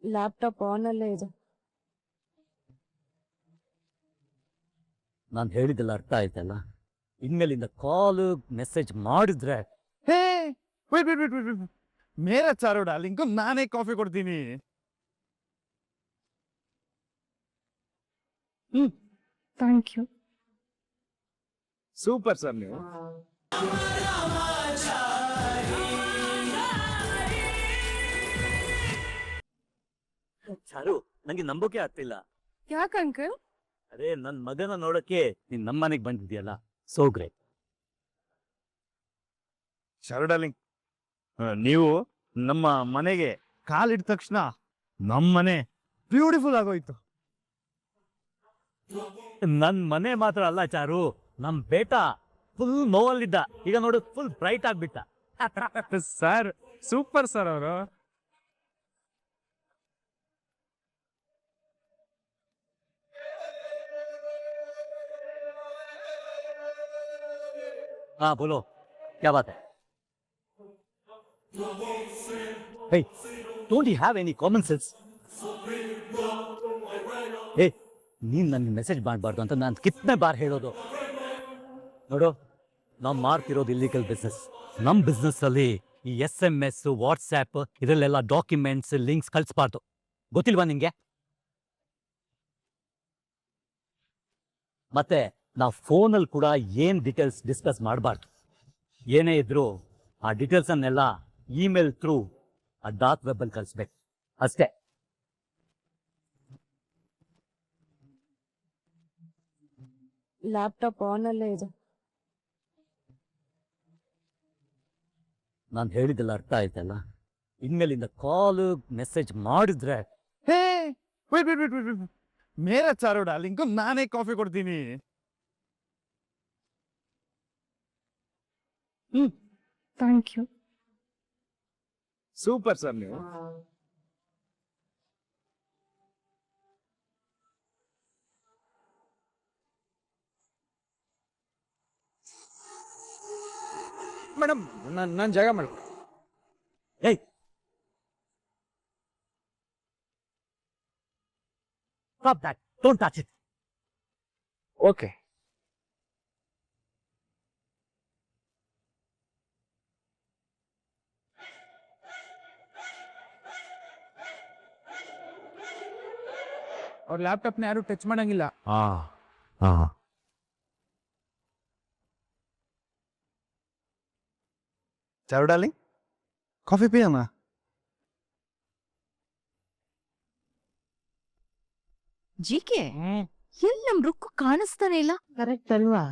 Laptop on ಅಲ್ಲೇ ಇದೆ. ನಾನು ಹೇಳಿದ್ದೆಲ್ಲ ಅರ್ಥ ಆಯ್ತಲ್ಲ. ಇನ್ಮೇಲಿಂದ ಕಾಲು ಮೆಸೇಜ್ ಮಾಡಿದ್ರೆ hey wait wait wait wait ಮೇರಾ ಚಾರು ಡಾರ್ಲಿಂಗು ನಾನೇ ಕಾಫಿ ಕೊಡ್ತೀನಿ. Thank you. ಸೂಪರ್ ಸರ್ ನೀವು. ಚಾರು, ನಂಗೆ ನಂಬೋಕೆ ಆಗ್ತಿಲ್ಲ. ಯಾಕೆ ಅಂಕಲ್? ಅರೆ, ನನ್ ಮಗನ ನೋಡಕ್ಕೆ ನೀನ್ ನಮ್ಮನೆಗ್ ಬಂದಿದ್ಯಲ್ಲ, ಸೋ ಗ್ರೇಟ್. ಚಾರು ಡಾರ್ಲಿಂಗ್, ನೀವು ನಮ್ಮ ಮನೆಗೆ ಕಾಲಿಟ್ಟ ತಕ್ಷಣ ನಮ್ಮ ಮನೆ ಬ್ಯೂಟಿಫುಲ್ ಆಗೋಯ್ತು. ನನ್ ಮನೆ ಮಾತ್ರ ಅಲ್ಲ ಚಾರು, ನಮ್ ಬೇಟ ಫುಲ್ ನೋವಲ್ಲಿದ್ದ, ಈಗ ನೋಡು ಫುಲ್ ಬ್ರೈಟ್ ಆಗ್ಬಿಟ್ಟ. ಸರ್ ಸೂಪರ್ ಸರ್ ಅವರು. हाँ बोलो, क्या बात है? Hey, don't you have any common sense? Hey, ನೀನ್ ನನ್ಗೆ ಮೆಸೇಜ್ ಮಾಡಬಾರ್ದು ಅಂತ ನಾನು ಕಿತ್ನೆ ಬಾರ್ ಹೇಳೋದು. ನೋಡು, ನಾವು ಮಾಡ್ತಿರೋದು ಇಲ್ಲಿಗಲ್ ಬಿಸ್ನೆಸ್. ನಮ್ಮ ಬಿಸ್ನೆಸ್ ಅಲ್ಲಿ ಈ SMS, ವಾಟ್ಸ್ಆ್ಯಪ್ ಇದರಲ್ಲೆಲ್ಲ ಡಾಕ್ಯುಮೆಂಟ್ಸ್, ಲಿಂಕ್ಸ್ ಕಳಿಸ್ಬಾರ್ದು. ಗೊತ್ತಿಲ್ವಾ ನಿಂಗೆ? ಮತ್ತೆ ನಾವು ಫೋನಲ್ಲಿ ಕೂಡ ಏನ್ ಡೀಟೇಲ್ಸ್ ಡಿಸ್ಕಸ್ ಮಾಡಬಾರ್ದು. ಏನೇ ಇದ್ರು ಆ ಡೀಟೇಲ್ಸ್ ಅನ್ನೆಲ್ಲ ಇಮೇಲ್ ಥ್ರೂ ಆ ಡಾರ್ಕ್ ವೆಬ್ ಅಲ್ಲಿ ಕಳಿಸ್ಬೇಕು ಅಷ್ಟೇ. ಲ್ಯಾಪ್ಟಾಪ್ ಆನ್ ಅಲ್ಲೇ ಇದೆ. ನಾನು ಹೇಳಿದ್ದೆಲ್ಲ ಅರ್ಥ ಆಯ್ತಲ್ಲ. ಇನ್ಮೇಲಿಂದ ಕಾಲು ಮೆಸೇಜ್ ಮಾಡಿದ್ರೆ hey wait wait wait wait ಮೇರಾ ಚಾರು ಡಾರ್ಲಿಂಗು ನಾನೇ ಕಾಫಿ ಕೊಡ್ತೀನಿ. Thank you. ಸೂಪರ್ ಸರ್ ನೀವು. ಮೇಡಮ್, ನನ್ನ ಜಾಗ ಮಾಡ್ಕೊ. ಏಯ್, stop that, don't touch it. Okay. ಅವ್ರ ಲ್ಯಾಪ್ಟಾಪ್ನ ಯಾರು ಟಚ್ ಮಾಡಂಗಿಲ್ಲ. ಚಾರು ಡಾರ್ಲಿಂಗ್, ಕಾಫಿ ಪಿಯೋಣ? ಜಿಕೆ ಎಲ್ಲಿ ನಮ್ ರುಕ್ಕು ಕಾಣಿಸ್ತಾನೆ ಇಲ್ಲ. ಕರೆಕ್ಟ್ ಅಲ್ವಾ?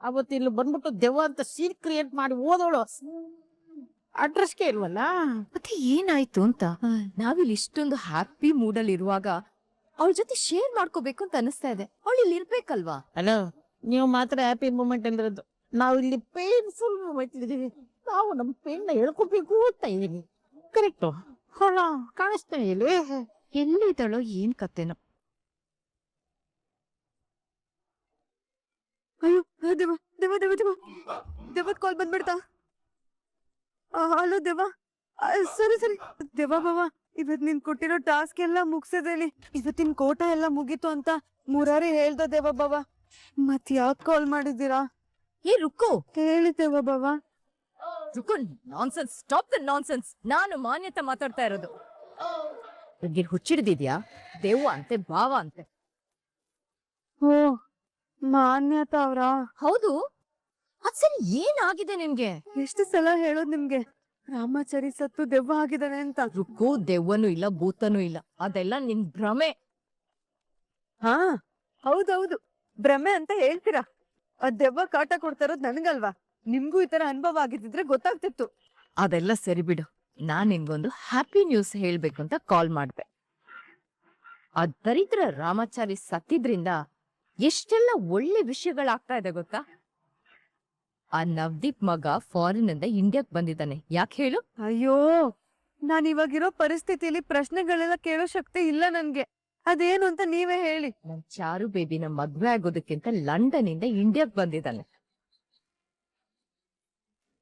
ಅವತ್ತು ಇಲ್ಲಿ ಬಂದ್ಬಿಟ್ಟು ದೆವ್ವ ಅಂತ ಸೀನ್ ಕ್ರಿಯೇಟ್ ಮಾಡಿ ಓದೋಳು ಅಡ್ರೆಸ್ಗೆ ಇಲ್ವಲ್ಲ. ಮತ್ತೆ ಏನಾಯ್ತು ಅಂತ ನಾವಿಲ್ಲಿ ಇಷ್ಟೊಂದು ಹ್ಯಾಪಿ ಮೂಡಲ್ಲಿ ಇರುವಾಗ ಅವಳ ಜೊತೆ ಶೇರ್ ಮಾಡ್ಕೋಬೇಕು ಅಂತ ಅನಿಸ್ತಾ ಇದೆ. ಅವಳು ಇಲ್ಲಿ ಇರ್ಬೇಕಲ್ವಾ? ಹಲೋ, ನೀವು ಮಾತ್ರ ಹ್ಯಾಪಿ ಮೂಮೆಂಟ್ ಅಂದಿರೋದು, ನಾವು ಇಲ್ಲಿ ಪೇನ್ಫುಲ್ ಮೂಮೆಂಟ್ ಇದ್ದೀವಿ. ನಾವು ನಮ್ಮ ಪೇನ್ ಹೇಳ್ಕೋಬೇಕು ಅಂತ ಇದೀವಿ. ಕರೆಕ್ಟು. ಹೊಳ ಕಾಣಿಸ್ತಾನೆ ಇಲ್ವೇ? ಎಲ್ಲಿದ್ದಾಳೋ ಏನ್ ಕತೆನೋ. ಅಯ್ಯೋ, ದೇವ ದೇವ ದೇವ ದೇವ ದೇವದ್ ಕಾಲ್ ಬಂದ್ಬಿಡ್ತಾ. ಹಲೋ ದೇವ. ಸರಿ ಸರಿ ದೇವ ಬಾವ, ಇವತ್ ನೀನ್ ಕೊಟ್ಟಿರೋ ಟಾಸ್ಕ್ ಎಲ್ಲ ಮುಗ್ಸಿದೇನಿ. ಇವತ್ತಿನ ಕೋಟ ಎಲ್ಲ ಮುಗೀತು ಅಂತ ಮುರಾರಿ ಹೇಳ್ದ ದೇವ ಬಾವ. ಮತ್ ಯಾಕ್ ಕಾಲ್ ಮಾಡಿದ್ದೀರಾ? ಏ ರುಕ್ಕು, ಹೇಳಿ ದೇವ ಬಾವ. Rukku, nonsense, stop the nonsense. ನಾನು ಮಾನ್ಯತೆ ಮಾತಾಡ್ತಾ ಇರೋದು. ಹುಚ್ಚಿಡ್ದಿದ್ಯಾ? ದೇವ್ವ ಅಂತೆ, ಭಾವ ಅಂತೆ. ಓ, ಮಾನ್ಯತಾ ಅವ್ರ? ಹೌದು. ಅದ್ ಸರಿ, ಏನಾಗಿದೆ ನಿಮ್ಗೆ? ಎಷ್ಟು ಸಲ ಹೇಳೋದ್ ನಿಮ್ಗೆ ರಾಮಾಚಾರಿ ಸತ್ತು ದೆವ್ವ ಆಗಿದಾನೆ ಅಂತ? ರುಕ್ಕು, ದೆವ್ವನೂ ಇಲ್ಲ, ಭೂತನೂ ಇಲ್ಲ. ಅದೆಲ್ಲ ನಿನ್ ಭ್ರಮೆ. ಹಾ ಹೌದೌದು, ಭ್ರಮೆ ಅಂತ ಹೇಳ್ತೀರಾ. ಅದ್ ದೆವ್ವ ಕಾಟ ಕೊಡ್ತಾ ಇರೋದ್ ನನ್ಗಲ್ವಾ? ನಿಮ್ಗೂ ಈ ತರ ಅನುಭವ ಆಗಿದ್ರೆ ಗೊತ್ತಾಗ್ತಿತ್ತು. ಅದೆಲ್ಲ ಸರಿ ಬಿಡು. ನಾನ್ ನಿನ್ಗೊಂದು ಹ್ಯಾಪಿ ನ್ಯೂಸ್ ಹೇಳ್ಬೇಕು ಅಂತ ಕಾಲ್ ಮಾಡ್ದೆ. ಆ ದರಿದ್ರ ರಾಮಾಚಾರಿ ಸತ್ತಿದ್ರಿಂದ ಎಷ್ಟೆಲ್ಲ ಒಳ್ಳೆ ವಿಷಯಗಳಾಗ್ತಾ ಇದೆ ಗೊತ್ತಾ? ಆ ನವದೀಪ್ ಮಗ ಫಾರಿನ್ ಇಂದ ಇಂಡಿಯಾಕ್ ಬಂದಿದ್ದಾನೆ. ಯಾಕೆ ಹೇಳು? ಅಯ್ಯೋ, ನಾನ್ ಇವಾಗಿರೋ ಪರಿಸ್ಥಿತಿಲಿ ಪ್ರಶ್ನೆಗಳೆಲ್ಲ ಕೇಳೋ ಶಕ್ತಿ ಇಲ್ಲ ನನ್ಗೆ. ಅದೇನು ಅಂತ ನೀವೇ ಹೇಳಿ. ನನ್ ಚಾರು ಬೇಬಿನ ಮದ್ವೆ ಆಗೋದಕ್ಕಿಂತ ಲಂಡನ್ ಇಂದ ಇಂಡಿಯಾಕ್ ಬಂದಿದ್ದಾನೆ.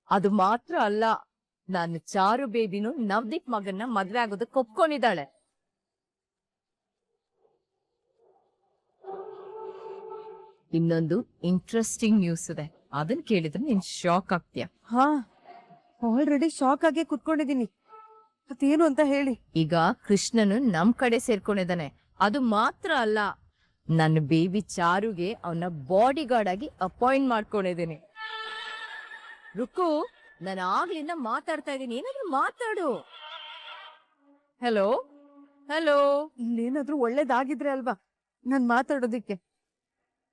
ಅದು ಮಾತ್ರ ಅಲ್ಲ, ನಾನು ಚಾರು ಬೇಬಿನು ನವದೀಪ್ ಮಗನ್ನ ಮದ್ವೆ ಆಗೋದಕ್ಕೆ ಒಪ್ಕೊಂಡಿದ್ದಾಳೆ. ಇನ್ನೊಂದು ಇಂಟ್ರೆಸ್ಟಿಂಗ್ ನ್ಯೂಸ್ ಇದೆ, ಅದನ್ನ ಕೇಳಿದ್ರೆ ನೀನ್ ಶಾಕ್ ಆಗ್ತೀಯ. ಹಾ, ಆಲ್ರೆಡಿ ಶಾಕ್ ಆಗಿ ಕುತ್ಕೊಂಡಿದೀನಿ. ಅದೇನು ಅಂತ ಹೇಳಿ. ಈಗ ಕೃಷ್ಣನು ನಮ್ ಕಡೆ ಸೇರ್ಕೊಂಡಿದ್ದಾನೆ. ಅದು ಮಾತ್ರ ಅಲ್ಲ, ನನ್ನ ಬೇಬಿ ಚಾರುಗೆ ಅವನ ಬಾಡಿ ಗಾರ್ಡ್ ಆಗಿ ಅಪಾಯಿಂಟ್ ಮಾಡ್ಕೊಂಡಿದ್ದೀನಿ. ರುಕ್ಕು, ನಾನು ಆಗ್ಲಿಂದ ಮಾತಾಡ್ತಾ ಇದ್ದೀನಿ, ಏನಾದ್ರೂ ಮಾತಾಡು. Hello hello. ಇಲ್ಲೇನಾದ್ರೂ ಒಳ್ಳೇದಾಗಿದ್ರೆ ಅಲ್ವಾ ನಾನ್ ಮಾತಾಡೋದಿಕ್ಕೆ.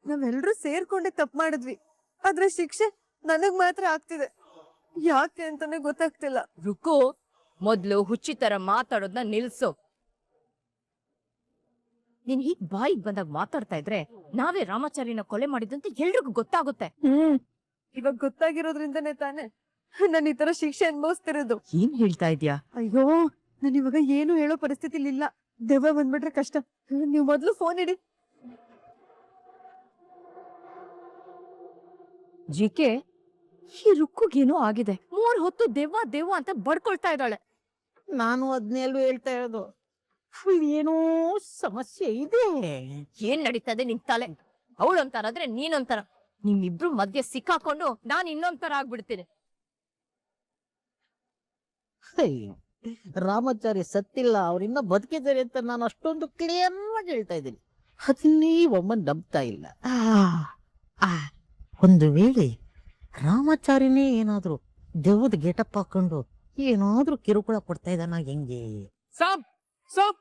ನಾವೆಲ್ರೂ ಸೇರ್ಕೊಂಡೆ ತಪ್ಪು ಮಾಡಿದ್ವಿ, ಆದ್ರೆ ಶಿಕ್ಷೆ ನನಗ್ ಮಾತ್ರ ಆಗ್ತಿದೆ. ಯಾಕೆ ಅಂತಾನೆ ಗೊತ್ತಾಗ್ತಿಲ್ಲ. ರುಕ್ಕು, ಮೊದ್ಲು ಹುಚ್ಚಿ ತರ ಮಾತಾಡೋದ್ನ ನಿಲ್ಸು. ನೀನ್ ಹೀಗ್ ಬಾಯಿಗೆ ಬಂದಾಗ ಮಾತಾಡ್ತಾ ಇದ್ರೆ ನಾವೇ ರಾಮಾಚಾರಿನ ಕೊಲೆ ಮಾಡಿದಂತ ಎಲ್ರಿಗೂ ಗೊತ್ತಾಗುತ್ತೆ. ಇವಾಗ ಗೊತ್ತಾಗಿರೋದ್ರಿಂದನೇ ತಾನೆ ನಾನು ಈ ತರ ಶಿಕ್ಷೆ ಅನ್ಭವಿಸ್ತಿರೋದು. ಏನ್ ಹೇಳ್ತಾ ಇದ್ಯಾ? ಅಯ್ಯೋ, ನಾನು ಇವಾಗ ಏನು ಹೇಳೋ ಪರಿಸ್ಥಿತಿಲಿ ಇಲ್ಲ. ದೆವ್ವ ಬಂದ್ಬಿಟ್ರೆ ಕಷ್ಟ. ನೀವು ಮೊದ್ಲು ಫೋನ್ ಇಡಿ. ಜಿಕೆ, ಈ ರುಕ್ಕುಗೇನೋ ಆಗಿದೆ. 3 ಹೊತ್ತು ದೆವ್ವ ದೆವ್ವ ಅಂತ ಬಡ್ಕೊಳ್ತಾ ಇದ್ದಾಳೆ. ನಾನು ಅದ್ನೆಲ್ಲೂ ಹೇಳ್ತಾ ಇರೋದು. ಏನೋ ಸಮಸ್ಯೆ ಇದೆ. ಏನ್ ನಡೀತದೆ ನಿನ್ ತಲೆ? ಅವಳೊಂಥರಾದ್ರೆ ನೀನೊಂಥರ. ನಿಮ್ಮಿಬ್ರು ಮಧ್ಯೆ ಸಿಕ್ಕಾಕೊಂಡು ನಾನ್ ಇನ್ನೊಂಥರ ಆಗ್ಬಿಡ್ತೀನಿ. ರಾಮಾಚಾರಿ ಸತ್ತಿಲ್ಲ, ಅವ್ರಿನ್ನ ಬದುಕಿದ್ದಾರೆ ಅಂತ ನಾನು ಅಷ್ಟೊಂದು ಕ್ಲಿಯರ್ ಆಗಿ ಹೇಳ್ತಾ ಇದ್ದೀನಿ. ಅದನ್ನೇ ಒಮ್ಮ ನಂಬ್ತಾ ಇಲ್ಲ. ಒಂದು ವೇಳೆ ರಾಮಾಚಾರಿನೇ ಏನಾದ್ರು ದೆವ್ವದ ಗೆಟಪ್ ಹಾಕೊಂಡು ಏನಾದ್ರೂ ಕಿರುಕುಳ ಕೊಡ್ತಾ ಇದ್ದಾನ ಹೆಂಗೆ? ಸಾಬ್ ಸಾಬ್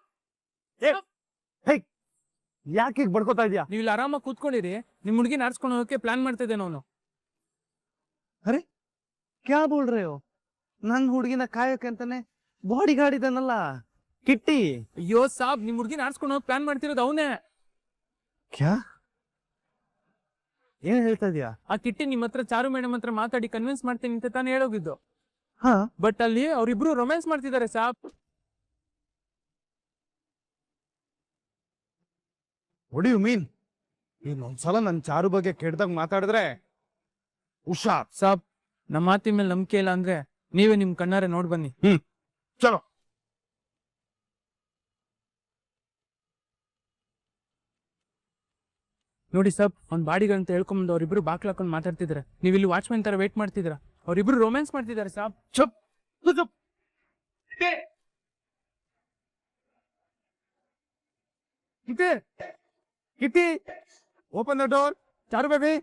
ಯಾಕೆ ಈಗ ಬಡ್ಕೋತಾ ಇದೀಯಾ? ನೀವು ಇಲ್ಲಿ ಆರಾಮಾಗಿ ಕೂತ್ಕೊಂಡಿರಿ. ನಿಮ್ ಹುಡುಗಿನ ಆರಿಸ್ಕೊಂಡು ಹೋಗಕ್ಕೆ ಪ್ಲಾನ್ ಮಾಡ್ತಿದ್ದೆ ನಾನು. ಕ್ಯಾ ಬೋಲ್ ರೇ ಹೋ? ನನ್ ಹುಡುಗಿನ ಕಾಯಕ್ಕೆ ಅಂತಾನೆ ಬಾಡಿ ಗಾರ್ಡ್ ಇದ್ದಾನಲ್ಲ ಕಿಟ್ಟಿ. ಅಯ್ಯೋ ಸಾಬ್, ನಿಮ್ ಹುಡುಗಿನ ಆರಿಸ್ಕೊಂಡು ಹೋಗಕ್ ಪ್ಲಾನ್ ಮಾಡ್ತಿರೋದು ಅವನೇ. ಕ್ಯಾ? ಏನ್ ಹೇಳ್ತಾ ಇದೀಯಾ? ಆ ಕಿಟ್ಟಿ ನಿಮ್ ಹತ್ರ ಚಾರು ಮೇಡಮ್ ಹತ್ರ ಮಾತಾಡಿ ಕನ್ವಿನ್ಸ್ ಮಾಡ್ತೀನಿ ಅಂತ ತಾನೇ ಹೇಳೋಗಿದ್ದು. ಹಾ, ಬಟ್ ಅಲ್ಲಿ ಅವ್ರಿಬ್ರು ರೊಮ್ಯಾನ್ಸ್ ಮಾಡ್ತಿದ್ದಾರೆ ಸಾಬ್. What do you mean? ಇನ್ನೊಂದ್ಸಲ ನನ್ ಚಾರು ಬಗ್ಗೆ ಕೆಟ್ಟದಾಗ ಮಾತಾಡಿದ್ರೆ ಹುಷಾರ್. ಸಾಬ್, ನಮ್ಮ ಮಾತಿನ ಮೇಲೆ ನಂಬಿಕೆ ಇಲ್ಲ ಅಂದ್ರೆ ನೀವೇ ನಿಮ್ ಕಣ್ಣಾರೆ ನೋಡ್ ಬನ್ನಿ. ಚಲೋ. ನೋಡಿ ಸಾಬ್, ಅವ್ನ್ ಬಾಡಿಗಳು ಅಂತ ಹೇಳ್ಕೊಂಬಂದು ಅವ್ರಿಬ್ರು ಬಾಕ್ಲ ಹಾಕೊಂಡು ಮಾತಾಡ್ತಿದ್ರೆ, ನೀವ್ ಇಲ್ಲಿ ವಾಚ್ಮನ್ ತರ ವೇಟ್ ಮಾಡ್ತಿದ್ರ. ಅವ್ರಿಬ್ರು ರೊಮ್ಯಾನ್ಸ್ ಮಾಡ್ತಿದ್ದಾರೆ ಸಾಬ್. ಚುಪ್ ಚುಪ್. Kitty, Kitty, open the door. Charu baby.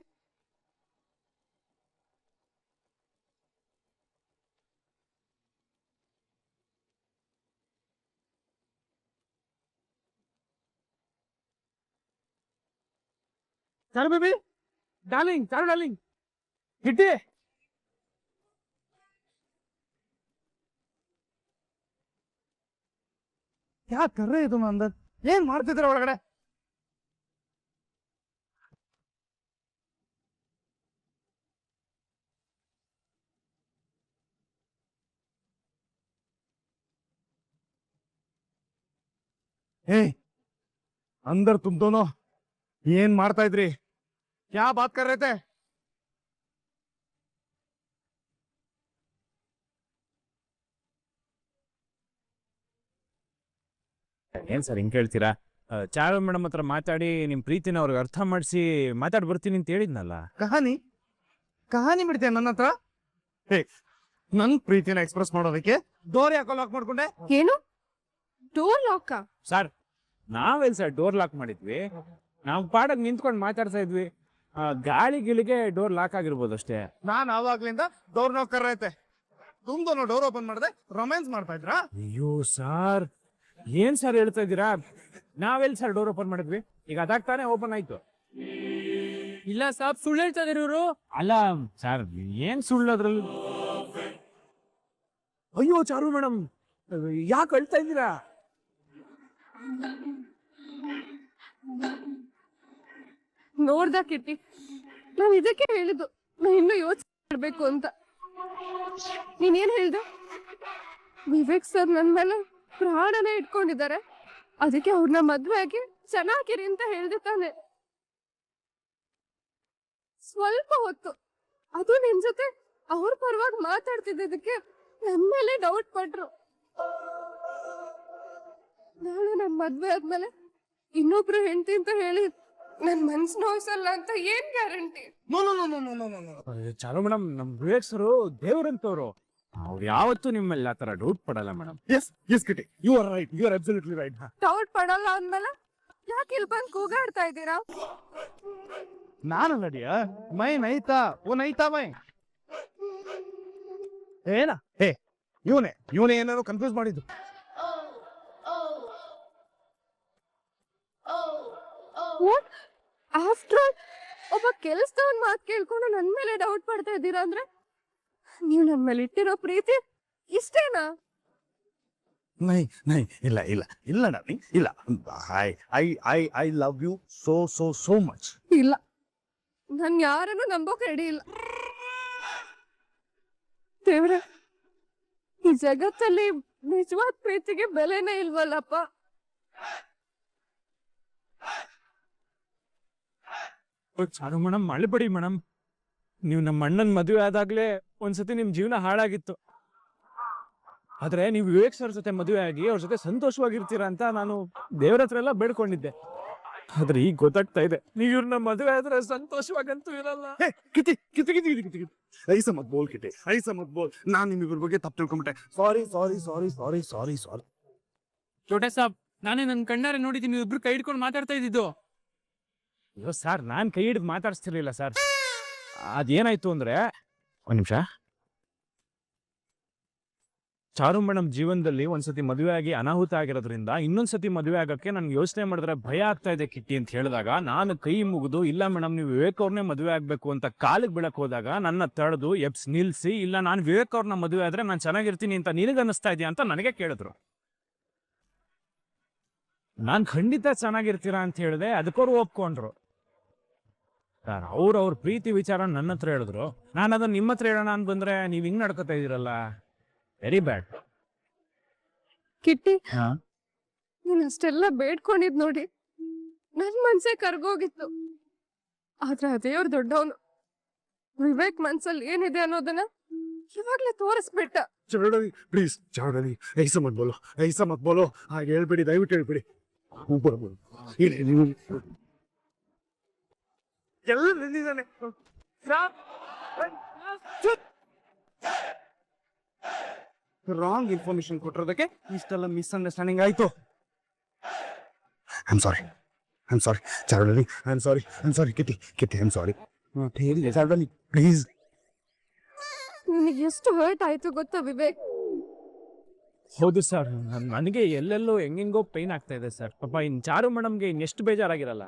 Charu baby, darling, Charu darling. Kitty, ಯಾ ಕರ್ರೆ ಇದು ನಂದ? ಏನ್ ಮಾಡ್ತಿದ್ರ ಒಳಗಡೆ? ಏ, अंदर तुम दोनों ಏನ್ ಮಾಡ್ತಾ ಇದ್ರಿ? ಕ್ಯಾ ಬಾತ್ ಕರ್ ರೇ ತೆ? ಏನ್ ಸರ್ ಹಿಂಗ್ ಕೇಳ್ತೀರಾ? ಚಾರು ಮೇಡಮ್ ಹತ್ರ ಮಾತಾಡಿ ನಿಮ್ ಪ್ರೀತಿನ ಅವ್ರಿಗೆ ಅರ್ಥ ಮಾಡಿಸಿ ಮಾತಾಡ್ ಬರ್ತೀನಿ ಅಂತ ಹೇಳಿದ್ನಲ್ಲ. ಕಹಾನಿ ಕಹಾನಿ ಬಿಡ್ತೀಯ ನನ್ನ ಹತ್ರ? ಹೇ, ನನ್ ಪ್ರೀತಿನ ಎಕ್ಸ್ಪ್ರೆಸ್ ಮಾಡೋದಕ್ಕೆ ಡೋರ್ ಯಾಕೋ ಲಾಕ್ ಮಾಡ್ಕೊಂಡೆ? ಏನು ಡೋರ್ ಲಾಕ? ಸರ್, ನಾವೆಲ್ ಸರ್ ಡೋರ್ ಲಾಕ್ ಮಾಡಿದ್ವಿ? ನಾವ್ ಪಾಡಕ್ ನಿಂತ್ಕೊಂಡು ಮಾತಾಡ್ತಾ ಇದ್ವಿ. ಗಾಳಿ ಗಿಳಿಗೆ ಡೋರ್ ಲಾಕ್ ಆಗಿರ್ಬೋದು ಅಷ್ಟೇ. ನಾನ್ ಆವಾಗ್ಲಿಂದ ಡೋರ್ ನಾಕ್ ಕರ್ ರೇ ತೆ. ತುಮ್ ದೋನೋ ಡೋರ್ ಓಪನ್ ಮಾಡದೆ ರೊಮ್ಯಾನ್ಸ್ ಮಾಡ್ತಾ ಇದ್ರಾ? ಅಯ್ಯೋ ಸರ್, ಏನ್ ಸರ್ ಹೇಳ್ತಾ ಇದ್ದೀರಾ? ನಾವೆಲ್ ಸರ್ ಡೋರ್ ಓಪನ್ ಮಾಡಿದ್ವಿ? ಈಗ ಅದಾಗ್ತಾನೆ ಓಪನ್ ಆಯ್ತು. ಇಲ್ಲ ಸಾಬ್, ಸುಳ್ಳು ಹೇಳ್ತಾ ಇದಾರೆ ಇವರು. ಅಲ್ಲ ಸರ್, ಏನ್ ಸುಳ್ಳು ಅದ್ರಲ್ಲಿ? ಅಯ್ಯೋ ಚಾರು ಮೇಡಮ್, ಯಾಕೆ ಅಳ್ತಾ ಇದ್ದೀರಾ? ನೋಡ್ದ ಕಿಟ್ಟಿ, ನಾವ್ ಇದಕ್ಕೆ ಹೇಳಿದ್ದು ನಾ ಇನ್ನು ಯೋಚನೆ ಮಾಡ್ಬೇಕು ಅಂತ. ನೀನೇನ್ ಹೇಳ್ದೆ? ವಿವೇಕ್ ಸರ್ ನನ್ ಮೇಲೆ ಪ್ರಾಣನೇ ಇಟ್ಕೊಂಡಿದ್ದಾರೆ, ಅದಕ್ಕೆ ಅವ್ರನ್ನ ಮದ್ವೆ ಆಗಿ ಚೆನ್ನಾಗಿರಿ ಅಂತ ಹೇಳ್ದೆ ತಾನೆ. ಸ್ವಲ್ಪ ಹೊತ್ತು ಅದು ನಿನ್ ಜೊತೆ ಅವ್ರ ಪರವಾಗಿ ಮಾತಾಡ್ತಿದ್ದಕ್ಕೆ ನನ್ ಮೇಲೆ ಡೌಟ್ ಪಟ್ರು. ನಾಳೆ ನನ್ ಮದ್ವೆ ಆದ್ಮೇಲೆ ಇನ್ನೊಬ್ರು ಹೆಂಡತಿ ಅಂತ ಹೇಳಿ ನನ್ ಮನ್ಸ್ ನೋಯ್ಸಲ್ಲ ಅಂತ ಏನ್ ಗ್ಯಾರಂಟಿ? ಚಾರು ಮೇಡಮ್, ನಮ್ ವಿವೇಕ್ ಸರು ದೇವ್ರಂತವ್ರು. ಅವ್ರು ಯಾವತ್ತೂ ನಿಮ್ಮಲ್ಲಿ ಆ ತರ ಡೌಟ್ ಪಡಲ್ಲ madam. Yes Kitty, you are right, you are absolutely right. Doubt ಪಡಲ್ಲ ಅಂದ್ಮೇಲೆ ಯಾಕೆ ಇಲ್ಲಿ ಬಂದು ಕೂಗಾಡ್ತಾ ಇದ್ದೀರಾ? ನಾನು ನಡಿಯ ಮೈ ನೈತಾ ಓ ನೈತಾ ಮೈ ಏನ ಹೇ ಇವನೇ ಏನಾದ್ರು ಕನ್ಫ್ಯೂಸ್ ಮಾಡಿದ್ದು. ವಾಟ್ ಆಫ್ಟರ್ ಒಬ್ಬ ಕೆಲ್ಸದವನ್ ಮಾತು ಕೇಳ್ಕೊಂಡು ನನ್ ಮೇಲೆ ಡೌಟ್ ಪಡ್ತಾ ಇದ್ದೀರಾ ಅಂದ್ರೆ ನೀವು ನನ್ ಮೇಲೆ ಇಟ್ಟಿರೋ ಪ್ರೀತಿ ಇಷ್ಟೇನಾ? ನೈ ನೈ ಇಲ್ಲ ಇಲ್ಲ ಇಲ್ಲ ಡಾರ್ಲಿಂಗ್, ಇಲ್ಲ. I I I I love you so so so much. ಇಲ್ಲ, ನನ್ ಯಾರನ್ನು ನಂಬೋಕ್ ರೆಡಿ ಇಲ್ಲ. ದೇವ್ರೆ, ಈ ಜಗತ್ತಲ್ಲಿ ನಿಜವಾದ ಪ್ರೀತಿಗೆ ಬೆಲೆನೇ ಇಲ್ವಲ್ಲಪ್ಪ. ಚಾರು ಮೇಡಮ್, ಅಳ್ಬೇಡಿ ಮೇಡಮ್. ನೀವು ನಮ್ಮ ಅಣ್ಣನ ಮದುವೆ ಆದಾಗ್ಲೇ ಒಂದ್ಸತಿ ನಿಮ್ ಜೀವನ ಹಾಳಾಗಿತ್ತು. ಆದ್ರೆ ನೀವು ವಿವೇಕ್ ಸರ್ ಜೊತೆ ಮದುವೆ ಆಗಿ ಅವ್ರ ಜೊತೆ ಸಂತೋಷವಾಗಿರ್ತೀರಾ ಅಂತ ನಾನು ದೇವ್ರ ಹತ್ರ ಎಲ್ಲ ಬೇಡ್ಕೊಂಡಿದ್ದೆ. ಆದ್ರೆ ಈಗ ಗೊತ್ತಾಗ್ತಾ ಇದೆ, ನೀವು ಇವ್ರನ್ನ ಮದುವೆ ಆದ್ರೆ ಸಂತೋಷವಾಗಂತೂ ಇರಲ್ಲ. ಕಿಟಿ ಕಿಟಿ ಕಿಟಿ ಕಿಟಿ ಕಿಟಿ ಐಸ ಮತ್ ಬೋಲ್ ಕಿಟಿ, ಐಸ ಮತ್ ಬೋಲ್. ನಾನ್ ನಿಮ್ಮಿಬ್ಬರ ಬಗ್ಗೆ ತಪ್ಪು ತಿಳ್ಕೊಂಬಿಟ್ಟೆ. ಸಾರಿ ಸಾರಿ ಸಾರಿ ಸಾರಿ ಸಾರಿ ಸಾರಿ. ಚೋಟೆ ಸಾಬ್, ನಾನೇ ನನ್ನ ಕಣ್ಣಾರೆ ನೋಡಿದ್ದೀನಿ, ನೀವು ಇಬ್ರು ಕೈ ಹಿಡ್ಕೊಂಡು ಮಾತಾಡ್ತಾ ಇದ್ದಿದ್ದು. ಅಯ್ಯೋ ಸರ್, ನಾನ್ ಕೈ ಹಿಡಿದು ಮಾತಾಡ್ಸ್ತಿರ್ಲಿಲ್ಲ ಸರ್. ಅದೇನಾಯ್ತು ಅಂದ್ರೆ, ಒಂದ್ ನಿಮಿಷ. ಚಾರು ಮೇಡಮ್ ಜೀವನದಲ್ಲಿ ಒಂದ್ಸತಿ ಮದುವೆ ಆಗಿ ಅನಾಹುತ ಆಗಿರೋದ್ರಿಂದ ಇನ್ನೊಂದ್ಸತಿ ಮದುವೆ ಆಗಕ್ಕೆ ನನ್ಗೆ ಯೋಚನೆ ಮಾಡಿದ್ರೆ ಭಯ ಆಗ್ತಾ ಇದೆ ಕಿಟ್ಟಿ ಅಂತ ಹೇಳಿದಾಗ, ನಾನು ಕೈ ಮುಗಿದು ಇಲ್ಲ ಮೇಡಮ್ ನೀವು ವಿವೇಕ್ ಅವ್ರನ್ನೇ ಮದುವೆ ಆಗ್ಬೇಕು ಅಂತ ಕಾಲಿಗೆ ಬೀಳಕ್ ಹೋದಾಗ ನನ್ನ ತಡೆದು ಎಬ್ಸ್ ನಿಲ್ಸಿ, ಇಲ್ಲ ನಾನು ವಿವೇಕ್ ಅವ್ರನ್ನ ಮದುವೆ ಆದ್ರೆ ನಾನು ಚೆನ್ನಾಗಿರ್ತೀನಿ ಅಂತ ನಿನಗೆ ಅನ್ನಿಸ್ತಾ ಇದೆಯಾ ಅಂತ ನನಗೆ ಕೇಳಿದ್ರು. ನಾನ್ ಖಂಡಿತ ಚೆನ್ನಾಗಿರ್ತೀರಾ ಅಂತ ಹೇಳಿದೆ, ಅದಕ್ಕವ್ರು ಒಪ್ಕೊಂಡ್ರು. ಸರ್, ಅವ್ರ ಪ್ರೀತಿ ವಿಚಾರ ನನ್ನ ಹತ್ರ ಹೇಳಿದ್ರು. ನಾನು ಅದನ್ನ ನಿಮ್ಮ ಹತ್ರ ಹೇಳೋಣ ಅಂತ ಬಂದ್ರೆ ನೀವ್ ಹಿಂಗ್ ನಡ್ಕೋತಾ ಇದೀರಲ್ಲ, ವೆರಿ ಬ್ಯಾಡ್. ಕಿಟ್ಟಿ, ನೀನ್ ಅಷ್ಟೆಲ್ಲ ಬೇಡ್ಕೊಂಡಿದ್ ನೋಡಿ ನನ್ ಮನ್ಸೇ ಕರ್ಗೋಗಿತ್ತು. ಆದ್ರೆ ಅದೇವ್ರ ದೊಡ್ಡವನು ವಿವೇಕ್ ಮನ್ಸಲ್ಲಿ ಏನಿದೆ ಅನ್ನೋದನ್ನ ಇವಾಗ್ಲೇ ತೋರಿಸ್ಬಿಟ್ಟ. ಚಾರುಡಲಿ ಪ್ಲೀಸ್, ಚಾರುಡಲಿ ಐಸ ಮತ್ ಬೋಲೋ, ಐಸ ಮತ್ ಬೋಲೋ. ಹಾಗೆ ಹೇಳ್ಬೇಡಿ, ದಯವಿಟ್ಟು ಹೇಳ್ಬೇಡಿ. ಎಲ್ಲ ನಿಂತಿದ್ದಾನೆ. ರಾಂಗ್ ಇನ್ಫಾರ್ಮೇಶನ್ ಕೊಟ್ಟಿರೋದಕ್ಕೆ ಇಷ್ಟೆಲ್ಲ ಮಿಸ್ಅಂಡರ್ಸ್ಟ್ಯಾಂಡಿಂಗ್ ಆಯ್ತು. I am sorry, I am sorry ಚಾರುಡಲಿ, I am sorry, I am sorry Kitty, Kitty I am sorry. ಹೇಳಿ ಚಾರುಡಲಿ ಪ್ಲೀಸ್. ನಿನಗೆ ಎಷ್ಟು ಹರ್ಟ್ ಆಯ್ತು ಗೊತ್ತಾ ವಿವೇಕ್? ಹೌದು ಸರ್, ನನಗೆ ಎಲ್ಲೆಲ್ಲೋ ಹೆಂಗೆಂಗೋ ಪೈನ್ ಆಗ್ತಾ ಇದೆ ಸರ್. ಪಾಪ ಇನ್ ಚಾರು ಮೇಡಮ್ಗೆ ಇನ್ನೆಷ್ಟು ಬೇಜಾರಾಗಿರಲ್ಲ.